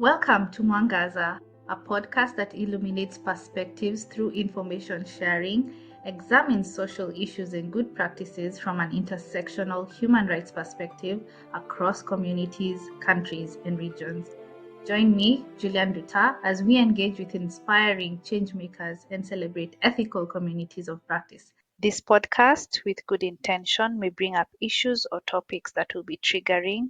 Welcome to Mwangaza, a podcast that illuminates perspectives through information sharing, examines social issues and good practices from an intersectional human rights perspective across communities, countries, and regions. Join me, Julian Duta, as we engage with inspiring change makers and celebrate ethical communities of practice. This podcast, with good intention, may bring up issues or topics that will be triggering,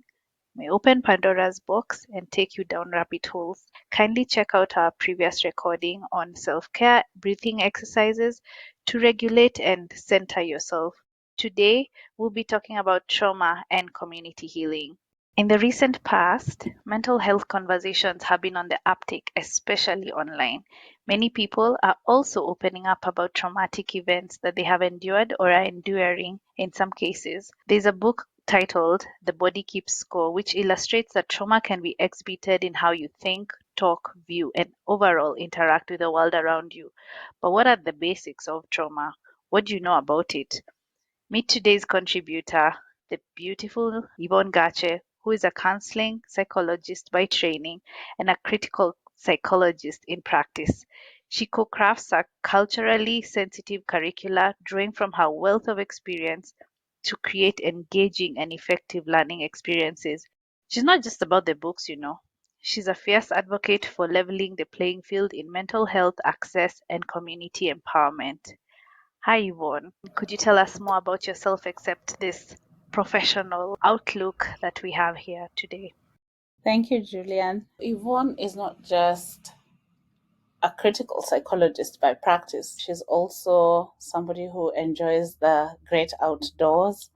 may open Pandora's box, and take you down rabbit holes. Kindly check out our previous recording on self care breathing exercises to regulate and center yourself. Today, we'll be talking about trauma and community healing. In the recent past, mental health conversations have been on the uptake, especially online. Many people are also opening up about traumatic events that they have endured or are enduring in some cases. There's a book titled The Body Keeps Score, which illustrates that trauma can be exhibited in how you think, talk, view, and overall interact with the world around you. But what are the basics of trauma? What do you know about it? Meet today's contributor, the beautiful Yvonne Gache, who is a counseling psychologist by training and a critical psychologist in practice. She co-crafts a culturally sensitive curricula, drawing from her wealth of experience to create engaging and effective learning experiences. She's not just about the books. She's a fierce advocate for leveling the playing field in mental health access and community empowerment. Hi, Yvonne. Could you tell us more about yourself except this professional outlook that we have here today? Thank you, Julian. Yvonne is not just a critical psychologist by practice, she's also somebody who enjoys the great outdoors.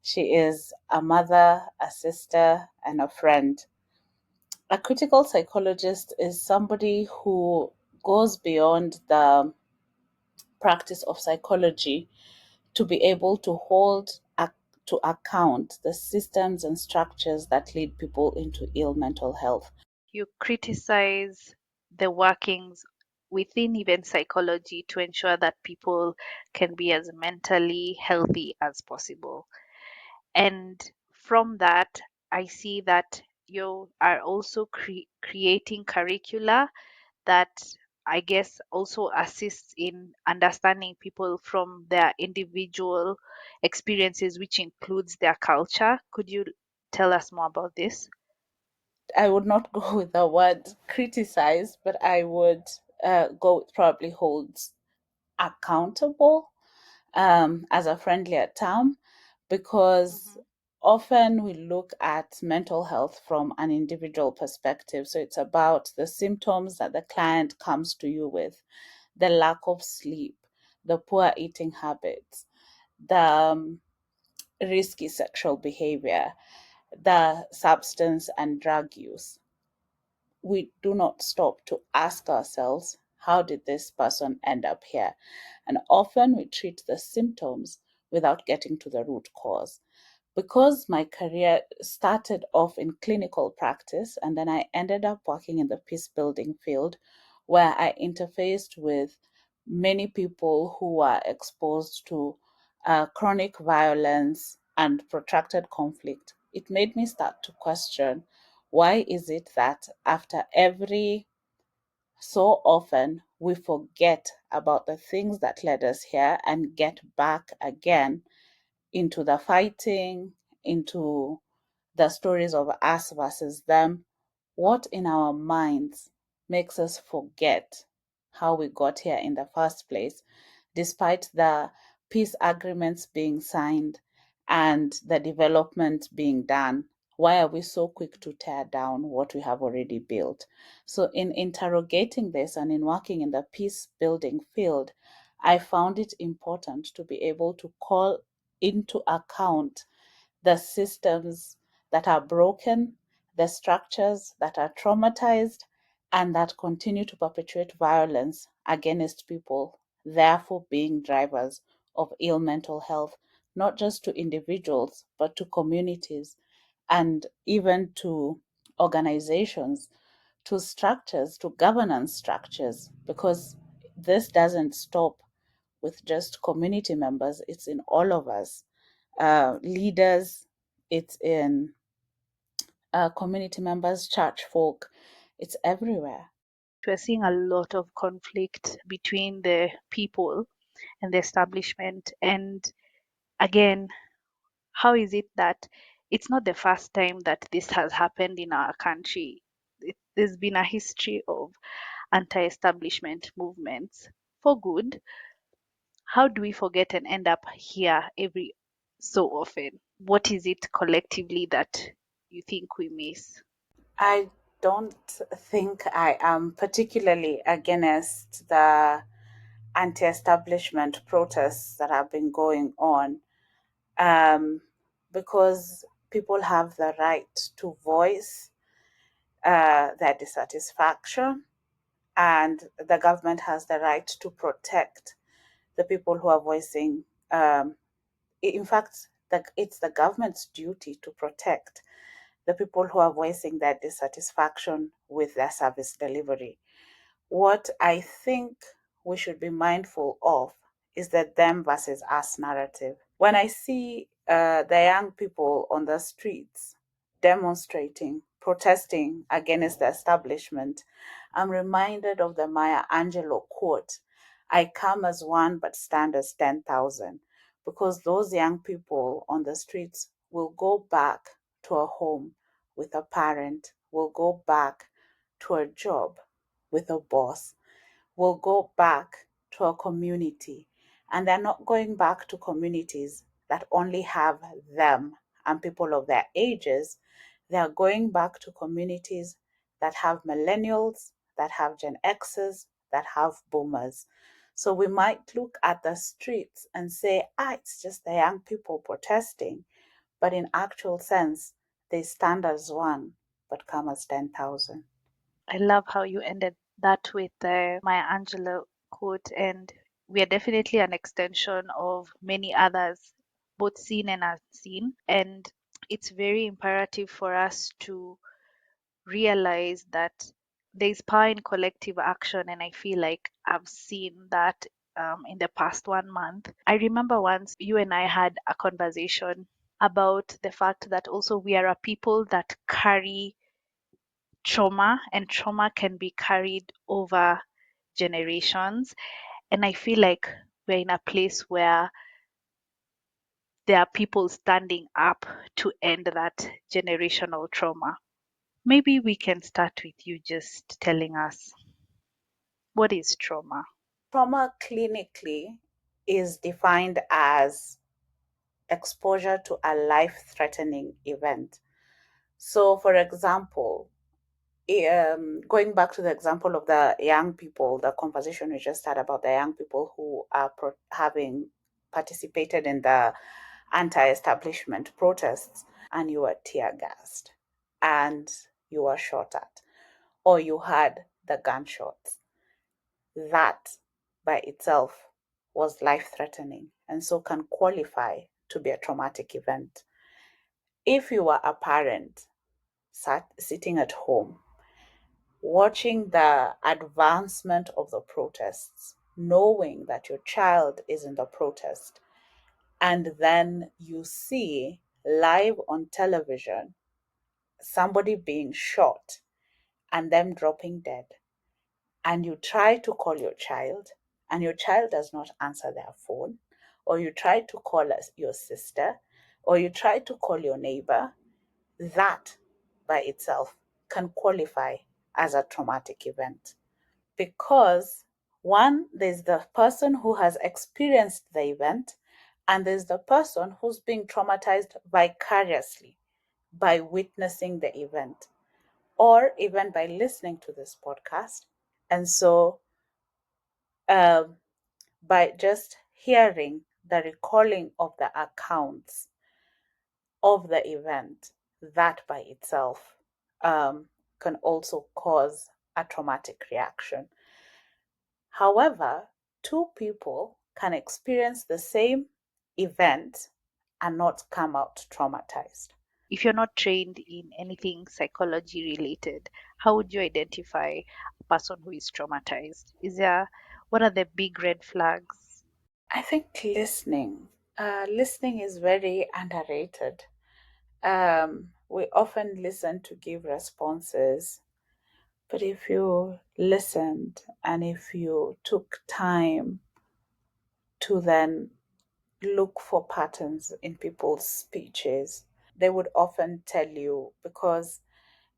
She is a mother, a sister, and a friend. A critical psychologist is somebody who goes beyond the practice of psychology to be able to hold to account the systems and structures that lead people into ill mental health. You criticize the workings within even psychology to ensure that people can be as mentally healthy as possible. And from that, I see that you are also creating curricula that I guess also assists in understanding people from their individual experiences, which includes their culture. Could you tell us more about this? I would not go with the word criticize, but I would go with probably holds accountable as a friendlier term, because often we look at mental health from an individual perspective. So it's about the symptoms that the client comes to you with, the lack of sleep, the poor eating habits, the risky sexual behavior, the substance and drug use. We do not stop to ask ourselves, how did this person end up here? And often we treat the symptoms without getting to the root cause. Because my career started off in clinical practice and then I ended up working in the peace building field, where I interfaced with many people who are exposed to chronic violence and protracted conflict, it made me start to question, why is it that after every so often we forget about the things that led us here and get back again into the fighting, into the stories of us versus them? What in our minds makes us forget how we got here in the first place, despite the peace agreements being signed and the development being done? Why are we so quick to tear down what we have already built? So, in interrogating this and in working in the peace building field, I found it important to be able to call into account the systems that are broken, the structures that are traumatized, and that continue to perpetuate violence against people, therefore being drivers of ill mental health, not just to individuals, but to communities and even to organizations, to structures, to governance structures, because this doesn't stop with just community members, it's in all of us. Leaders, it's in community members, church folk, It's everywhere. We're seeing a lot of conflict between the people and the establishment. And again, how is it that it's not the first time that this has happened in our country? There's been a history of anti establishment movements for good. How do we forget and end up here every so often? What is it collectively that you think we miss? I don't think I am particularly against the anti establishment protests that have been going on, um, because people have the right to voice their dissatisfaction, and the government has the right to protect the people who are voicing. In fact, it's the government's duty to protect the people who are voicing their dissatisfaction with their service delivery. What I think we should be mindful of is the them versus us narrative. When I see the young people on the streets demonstrating, protesting against the establishment, I'm reminded of the Maya Angelou quote, I come as one but stand as 10,000, because those young people on the streets will go back to a home with a parent, will go back to a job with a boss, will go back to a community. And they're not going back to communities that only have them and people of their ages. They're going back to communities that have millennials, that have Gen Xers, that have boomers. So we might look at the streets and say, it's just the young people protesting. But in actual sense, they stand as one, but come as 10,000. I love how you ended that with the Maya Angelou quote, and we are definitely an extension of many others, both seen and unseen. And it's very imperative for us to realize that there's power in collective action, and I feel like I've seen that in the past 1 month. I remember once you and I had a conversation about the fact that also we are a people that carry trauma, and trauma can be carried over generations. And I feel like we're in a place where there are people standing up to end that generational trauma. Maybe we can start with you just telling us what is trauma? Trauma clinically is defined as exposure to a life threatening event. So, for example, going back to the example of the young people, the conversation we just had about the young people who are having participated in the anti establishment protests, and you were tear gassed and you were shot at, or you had the gunshots. That by itself was life threatening and so can qualify to be a traumatic event. If you are a parent sitting at home watching the advancement of the protests, knowing that your child is in the protest, and then you see live on television somebody being shot and them dropping dead, and you try to call your child and your child does not answer their phone, or you try to call your sister, or you try to call your neighbor, that by itself can qualify as a traumatic event. Because one, there's the person who has experienced the event, and there's the person who's being traumatized vicariously by witnessing the event or even by listening to this podcast. And so, um, by just hearing the recalling of the accounts of the event, that by itself can also cause a traumatic reaction. However, two people can experience the same event and not come out traumatized. If you're not trained in anything psychology related, how would you identify a person who is traumatized? What are the big red flags? I think listening is very underrated. We often listen to give responses, But if you listened and if you took time to then look for patterns in people's speeches, they would often tell you, because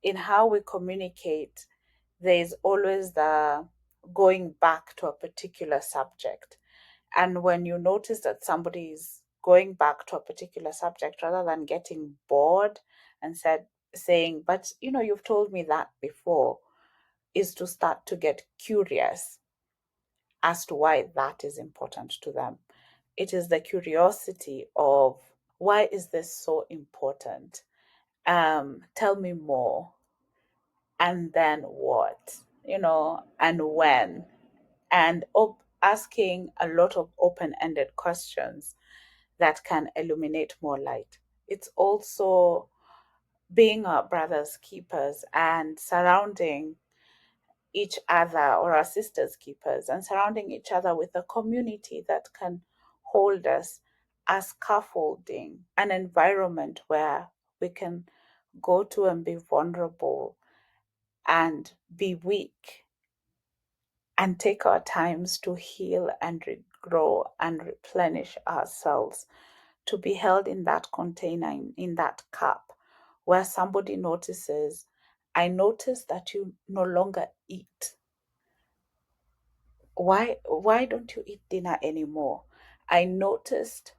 in how we communicate, there's always the going back to a particular subject. And when you notice that somebody is going back to a particular subject rather than getting bored and saying, but you've told me that before, is to start to get curious as to why that is important to them. It is the curiosity of, why is this so important? Tell me more. And then what? And when? And asking a lot of open ended questions that can illuminate more light. It's also being our brothers' keepers and surrounding each other, or our sisters' keepers, and surrounding each other with a community that can hold us as scaffolding, an environment where we can go to and be vulnerable and be weak and take our times to heal and regrow and replenish ourselves, to be held in that container, in that cup, where somebody notices, I notice that you no longer eat. Why don't you eat dinner anymore? I noticed,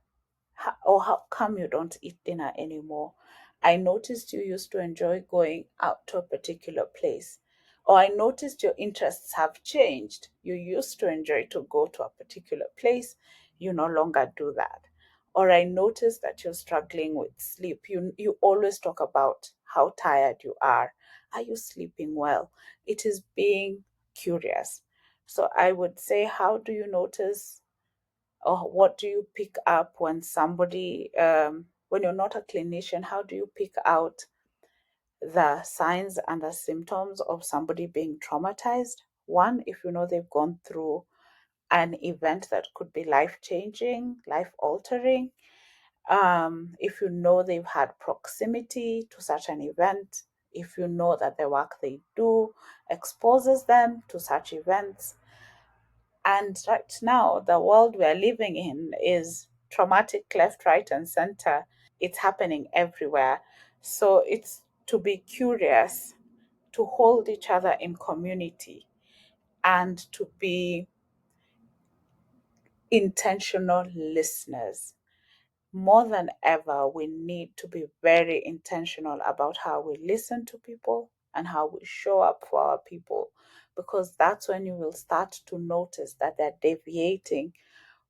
or how come you don't eat dinner anymore? I noticed you used to enjoy going out to a particular place. Or I noticed your interests have changed. You used to enjoy to go to a particular place. You no longer do that. Or I noticed that you're struggling with sleep. You always talk about how tired you are. Are you sleeping well? It is being curious. So I would say, how do you notice, or what do you pick up when somebody, when you're not a clinician, how do you pick out the signs and the symptoms of somebody being traumatized? One, if you know they've gone through an event that could be life changing, life altering. If you know they've had proximity to such an event, if you know that the work they do exposes them to such events. And right now, the world we are living in is traumatic left, right, and center. It's happening everywhere. So it's to be curious, to hold each other in community, and to be intentional listeners. More than ever, we need to be very intentional about how we listen to people and how we show up for our people, because that's when you will start to notice that they're deviating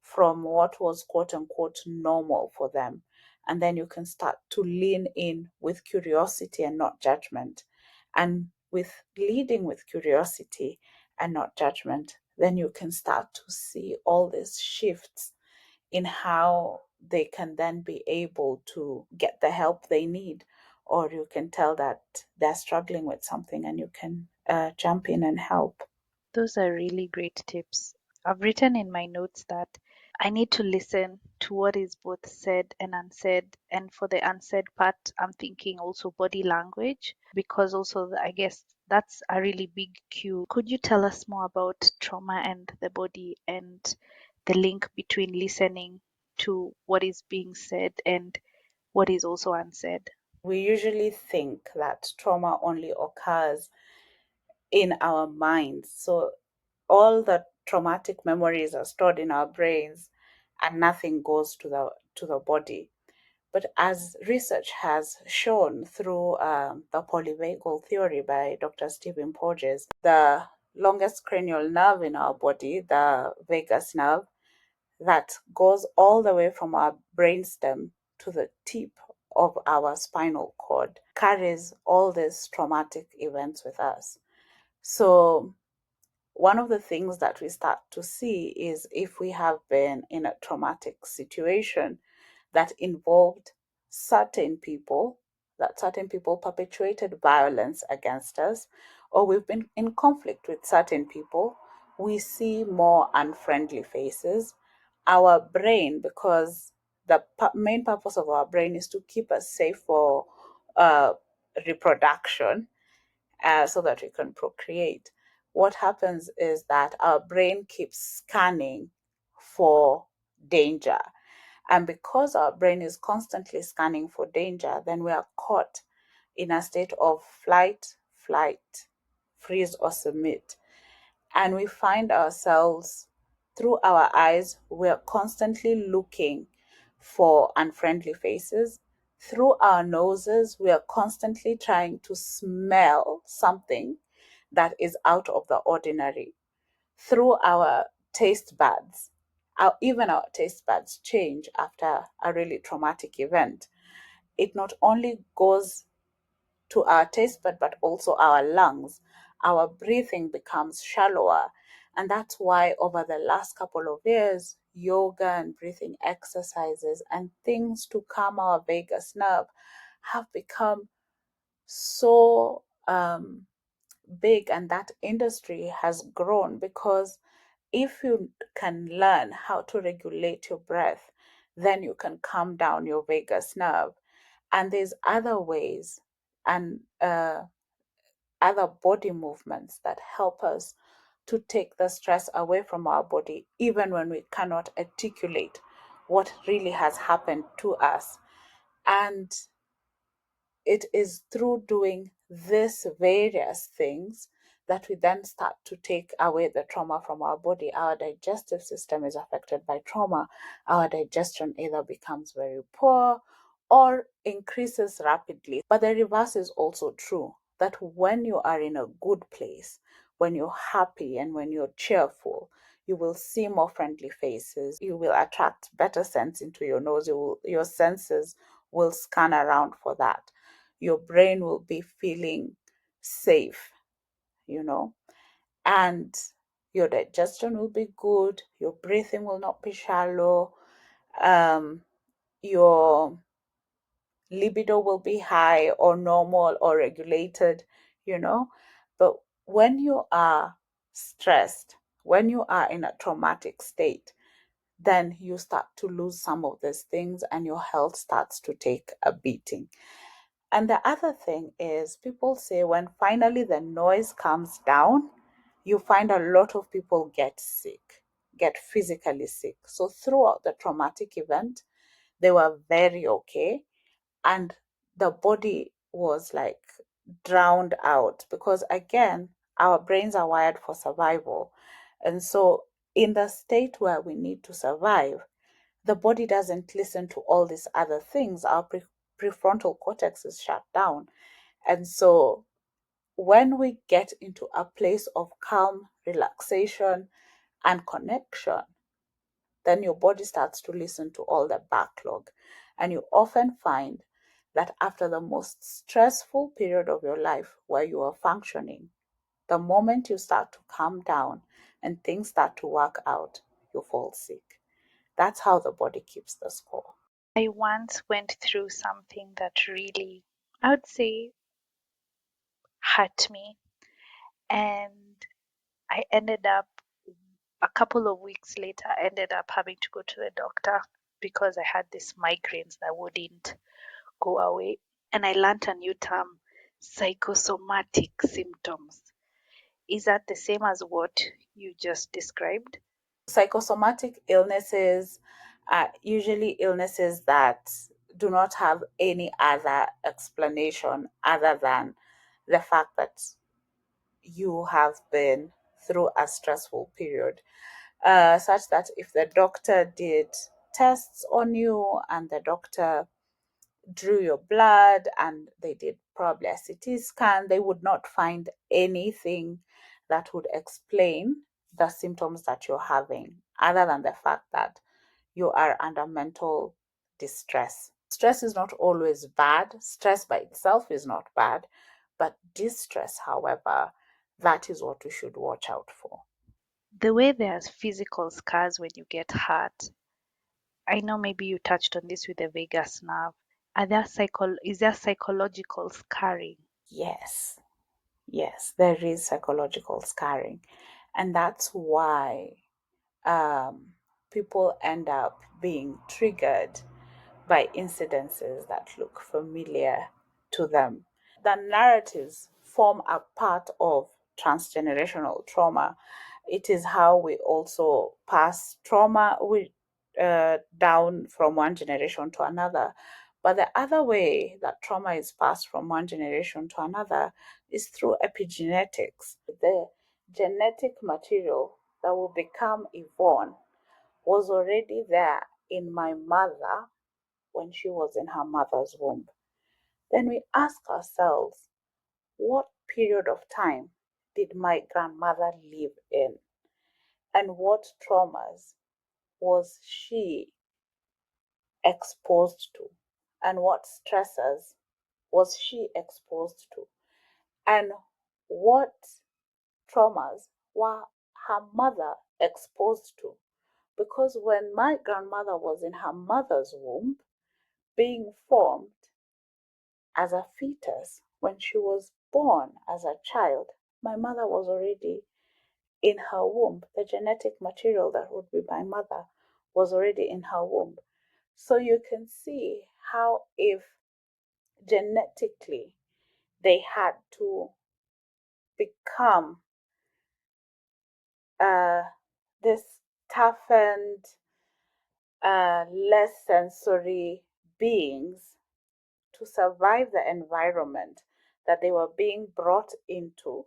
from what was quote unquote normal for them. And then you can start to lean in with curiosity and not judgment. And with leading with curiosity and not judgment, then you can start to see all these shifts in how they can then be able to get the help they need. Or you can tell that they're struggling with something and you can jump in and help. Those are really great tips. I've written in my notes that I need to listen to what is both said and unsaid. And for the unsaid part, I'm thinking also body language, because also I guess that's a really big cue. Could you tell us more about trauma and the body and the link between listening to what is being said and what is also unsaid? We usually think that trauma only occurs in our minds. So all the traumatic memories are stored in our brains and nothing goes to the body. But as research has shown through the polyvagal theory by Dr. Stephen Porges, the longest cranial nerve in our body, the vagus nerve, that goes all the way from our brainstem to the tip of our spinal cord, carries all these traumatic events with us. So one of the things that we start to see is if we have been in a traumatic situation that involved certain people, that certain people perpetuated violence against us, or we've been in conflict with certain people, we see more unfriendly faces. Our brain, because the main purpose of our brain is to keep us safe for uh, reproduction, so that we can procreate. What happens is that our brain keeps scanning for danger. And because our brain is constantly scanning for danger, then we are caught in a state of flight, flight, freeze, or submit. And we find ourselves through our eyes, we're constantly looking for unfriendly faces. Through our noses, we are constantly trying to smell something that is out of the ordinary. Through our taste buds, even our taste buds change after a really traumatic event. It not only goes to our taste bud, but also our lungs. Our breathing becomes shallower. And that's why, over the last couple of years, yoga and breathing exercises and things to calm our vagus nerve have become so big, and that industry has grown because if you can learn how to regulate your breath, then you can calm down your vagus nerve. And there's other ways and other body movements that help us to take the stress away from our body, even when we cannot articulate what really has happened to us. And it is through doing these various things that we then start to take away the trauma from our body. Our digestive system is affected by trauma. Our digestion either becomes very poor or increases rapidly. But the reverse is also true, that when you are in a good place, when you're happy and when you're cheerful, you will see more friendly faces. You will attract better scents into your nose. Your senses will scan around for that. Your brain will be feeling safe, you know, and your digestion will be good. Your breathing will not be shallow. Your libido will be high or normal or regulated, you know. But when you are stressed, when you are in a traumatic state, then you start to lose some of these things and your health starts to take a beating. And the other thing is, people say when finally the noise comes down, you find a lot of people get sick, get physically sick. So throughout the traumatic event, they were very okay. And the body was like drowned out because, again, our brains are wired for survival. And so, in the state where we need to survive, the body doesn't listen to all these other things. Our prefrontal cortex is shut down. And so when we get into a place of calm, relaxation, and connection, then your body starts to listen to all the backlog. And you often find that after the most stressful period of your life where you are functioning, the moment you start to calm down and things start to work out, you fall sick. That's how the body keeps the score. I once went through something that really, I would say, hurt me. And I ended up, a couple of weeks later, I ended up having to go to the doctor because I had these migraines that wouldn't go away. And I learned a new term, psychosomatic symptoms. Is that the same as what you just described? Psychosomatic illnesses are usually illnesses that do not have any other explanation other than the fact that you have been through a stressful period, such that if the doctor did tests on you and the doctor drew your blood and they did probably a CT scan, they would not find anything that would explain the symptoms that you're having, other than the fact that you are under mental distress. Stress is not always bad. Stress by itself is not bad, but distress, however, that is what we should watch out for. The way there's physical scars when you get hurt, I know maybe you touched on this with the vagus nerve. Is there psychological scarring? Yes, yes, there is psychological scarring. And that's why um, people end up being triggered by incidences that look familiar to them. The narratives form a part of transgenerational trauma. It is how we also pass trauma down from one generation to another. But the other way that trauma is passed from one generation to another is through epigenetics. The genetic material that will become Yvonne was already there in my mother when she was in her mother's womb. Then we ask ourselves, what period of time did my grandmother live in? And what traumas was she exposed to? And what stressors was she exposed to? And what traumas were her mother exposed to? Because when my grandmother was in her mother's womb, being formed as a fetus, when she was born as a child, my mother was already in her womb. The genetic material that would be my mother was already in her womb. So you can see how, if genetically they had to become uh, this toughened, less sensory beings to survive the environment that they were being brought into,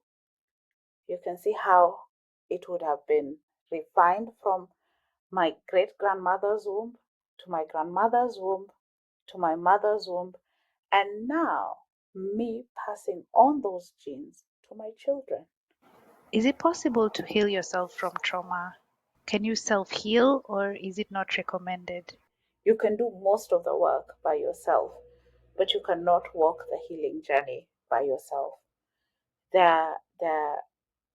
you can see how it would have been refined from my great grandmother's womb to my grandmother's womb to my mother's womb, and now me passing on those genes to my children. Is it possible to heal yourself from trauma? Can you self heal or is it not recommended? You can do most of the work by yourself, but you cannot walk the healing journey by yourself. There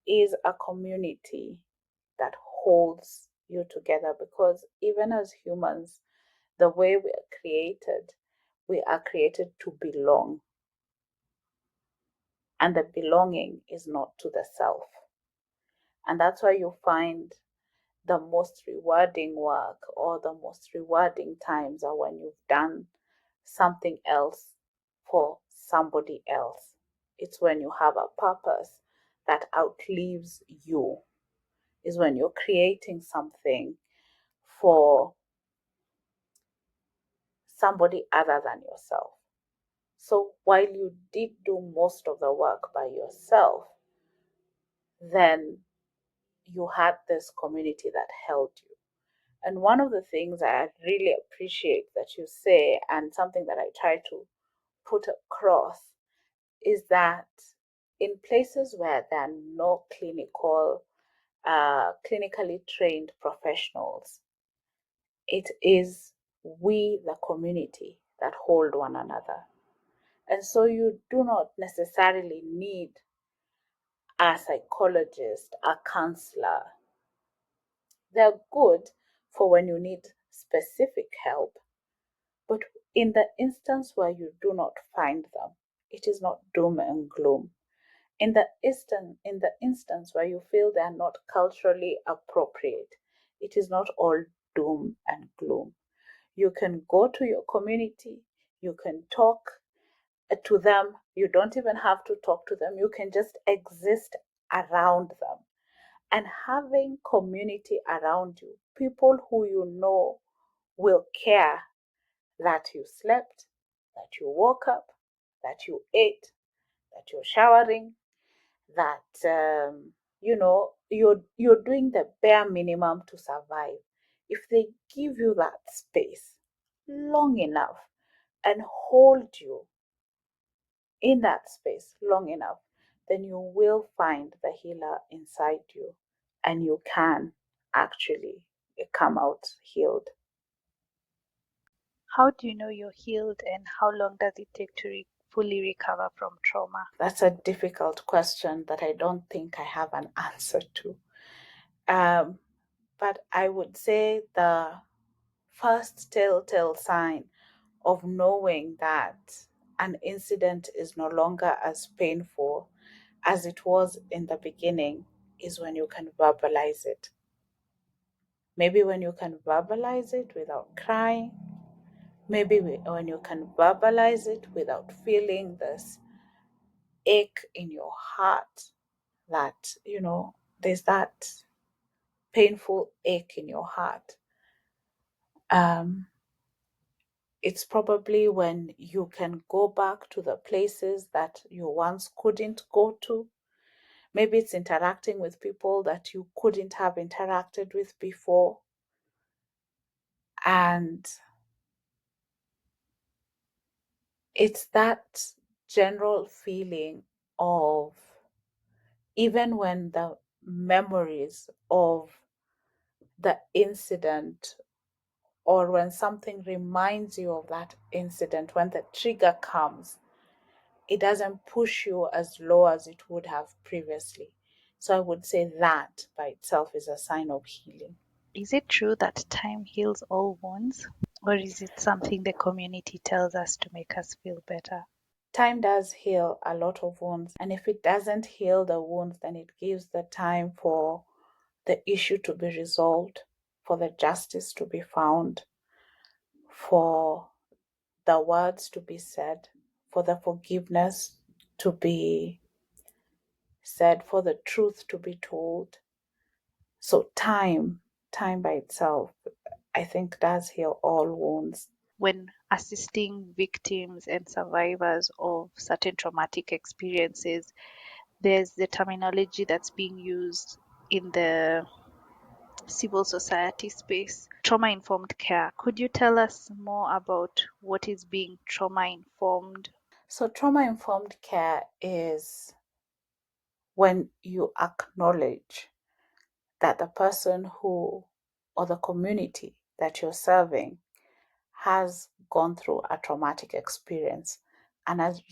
is a community that holds you together, because even as humans, the way we are created to belong, and the belonging is not to the self. And that's why you find the most rewarding work or the most rewarding times are when you've done something else for somebody else. It's when you have a purpose that outlives you, is when you're creating something for somebody other than yourself. So while you did do most of the work by yourself, then you had this community that held you. And one of the things I really appreciate that you say, and something that I try to put across, is that in places where there are no clinically trained professionals, it is we, the community, that hold one another. And so you do not necessarily need a psychologist, a counselor. They're good for when you need specific help, but in the instance where you do not find them, it is not doom and gloom. In the instance where you feel they are not culturally appropriate, it is not all doom and gloom. You can go to your community, you can talk to them, you don't even have to talk to them, you can just exist around them. And having community around you, people who you know will care that you slept, that you woke up, that you ate, that you're showering, that you're doing the bare minimum to survive. If they give you that space long enough and hold you in that space long enough, then you will find the healer inside you, and you can actually come out healed. How do you know you're healed and how long does it take to fully recover from trauma? That's a difficult question that I don't think I have an answer to. Um, but I would say the first telltale sign of knowing that an incident is no longer as painful as it was in the beginning is when you can verbalize it. Maybe when you can verbalize it without crying, maybe when you can verbalize it without feeling this ache in your heart, that, there's that painful ache in your heart, it's probably when you can go back to the places that you once couldn't go to. Maybe it's interacting with people that you couldn't have interacted with before. And it's that general feeling of, even when the memories of the incident, or when something reminds you of that incident, when the trigger comes, it doesn't push you as low as it would have previously. So I would say that by itself is a sign of healing. Is it true that time heals all wounds, or is it something the community tells us to make us feel better? Time does heal a lot of wounds, and if it doesn't heal the wounds, then it gives the time for the issue to be resolved, for the justice to be found, for the words to be said, for the forgiveness to be said, for the truth to be told. So time by itself, I think, does heal all wounds. When assisting victims and survivors of certain traumatic experiences, there's the terminology that's being used in the civil society space, trauma informed care. Could you tell us more about what is being trauma informed? So trauma informed care is when you acknowledge that the person who, or the community that you're serving, has gone through a traumatic experience. And as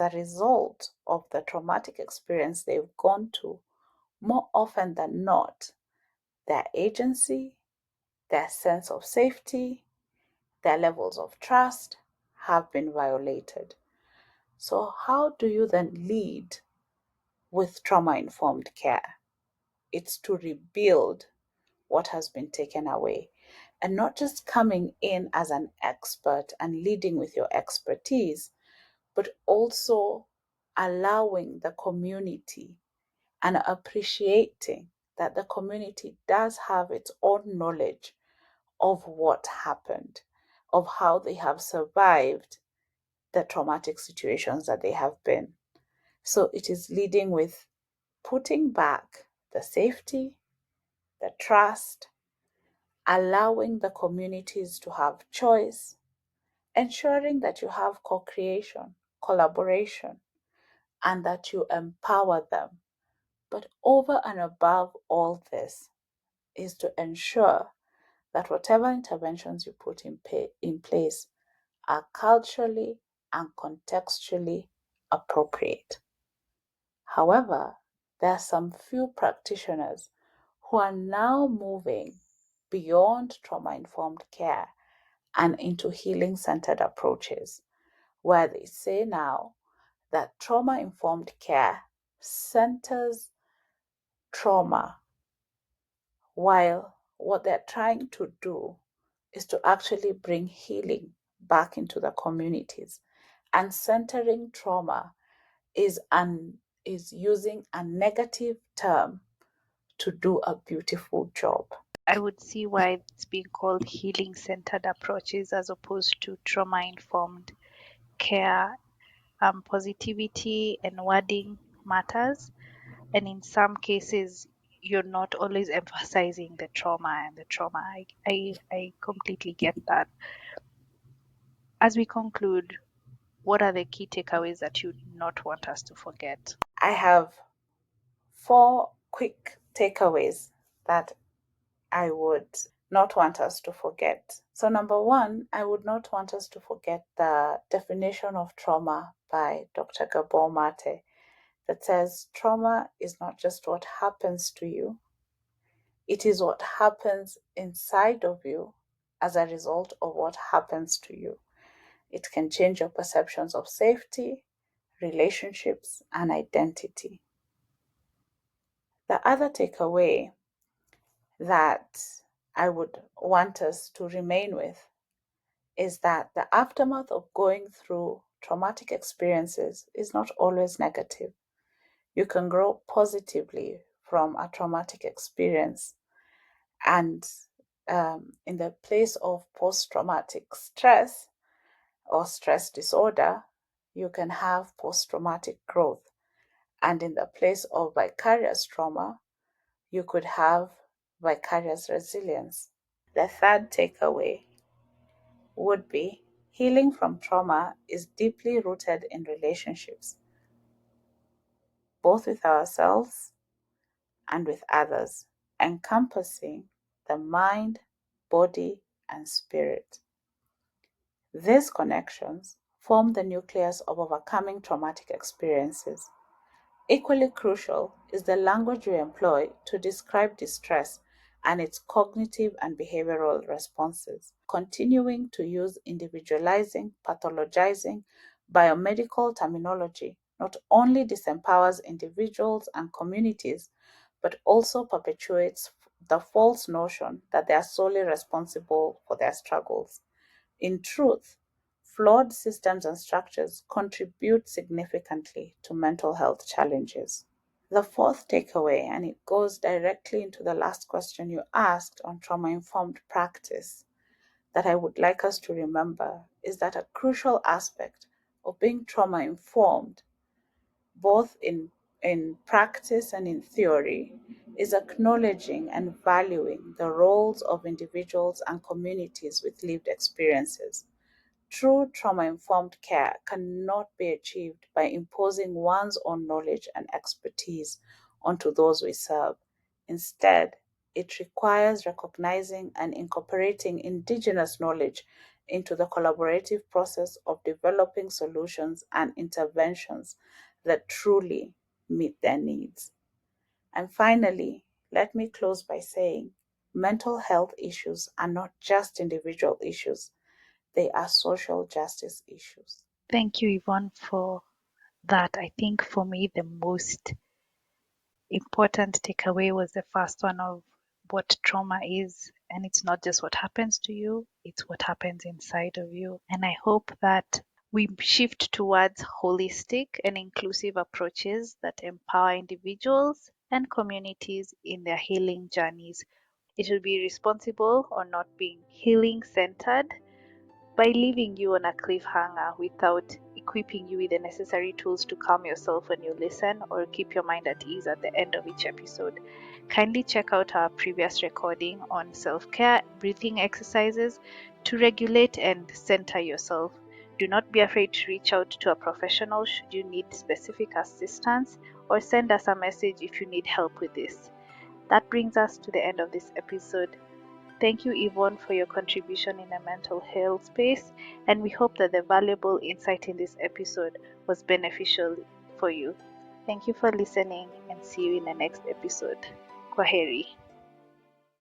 a result of the traumatic experience they've gone to, more often than not, their agency, their sense of safety, their levels of trust have been violated. So, how do you then lead with trauma informed care? It's to rebuild what has been taken away, and not just coming in as an expert and leading with your expertise, but also allowing the community and appreciating that the community does have its own knowledge of what happened, of how they have survived the traumatic situations that they have been. So it is leading with putting back the safety, the trust, allowing the communities to have choice, ensuring that you have co creation, collaboration, and that you empower them. But over and above all this is to ensure that whatever interventions you put in place are culturally and contextually appropriate. However, there are some few practitioners who are now moving beyond trauma informed care and into healing centered approaches, where they say now that trauma informed care centers trauma, while what they're trying to do is to actually bring healing back into the communities. And centering trauma is using a negative term to do a beautiful job. I would see why it's being called healing centered approaches as opposed to trauma informed care. Positivity and wording matters, and in some cases, you're not always emphasizing the trauma and the trauma. I completely get that. As we conclude, what are the key takeaways that you not want us to forget? I have 4 quick takeaways that I would not want us to forget. So, number one, I would not want us to forget the definition of trauma by Dr. Gabor Mate, that says trauma is not just what happens to you, it is what happens inside of you as a result of what happens to you. It can change your perceptions of safety, relationships, and identity. The other takeaway that I would want us to remain with is that the aftermath of going through traumatic experiences is not always negative. You can grow positively from a traumatic experience. And in the place of post-traumatic stress or stress disorder, you can have post-traumatic growth. And in the place of vicarious trauma, you could have vicarious resilience. The third takeaway would be healing from trauma is deeply rooted in relationships, both with ourselves and with others, encompassing the mind, body, and spirit. These connections form the nucleus of overcoming traumatic experiences. Equally crucial is the language we employ to describe distress and its cognitive and behavioral responses. Continuing to use individualizing, pathologizing, biomedical terminology not only disempowers individuals and communities, but also perpetuates the false notion that they are solely responsible for their struggles. In truth, flawed systems and structures contribute significantly to mental health challenges. The fourth takeaway, and it goes directly into the last question you asked on trauma informed practice, that I would like us to remember is that a crucial aspect of being trauma informed, both in practice and in theory, is acknowledging and valuing the roles of individuals and communities with lived experiences. True trauma-informed care cannot be achieved by imposing one's own knowledge and expertise onto those we serve. Instead, it requires recognizing and incorporating indigenous knowledge into the collaborative process of developing solutions and interventions that truly meet their needs. And finally, let me close by saying mental health issues are not just individual issues. They are social justice issues. Thank you, Yvonne, for that. I think for me, the most important takeaway was the first one of what trauma is. And it's not just what happens to you, it's what happens inside of you. And I hope that we shift towards holistic and inclusive approaches that empower individuals and communities in their healing journeys. It will be responsible or not being healing centered by leaving you on a cliffhanger without equipping you with the necessary tools to calm yourself when you listen or keep your mind at ease at the end of each episode. Kindly check out our previous recording on self-care breathing exercises to regulate and center yourself. Do not be afraid to reach out to a professional should you need specific assistance, or send us a message if you need help with this. That brings us to the end of this episode. Thank you, Yvonne, for your contribution in a mental health space, and we hope that the valuable insight in this episode was beneficial for you. Thank you for listening, and see you in the next episode. Kwaheri.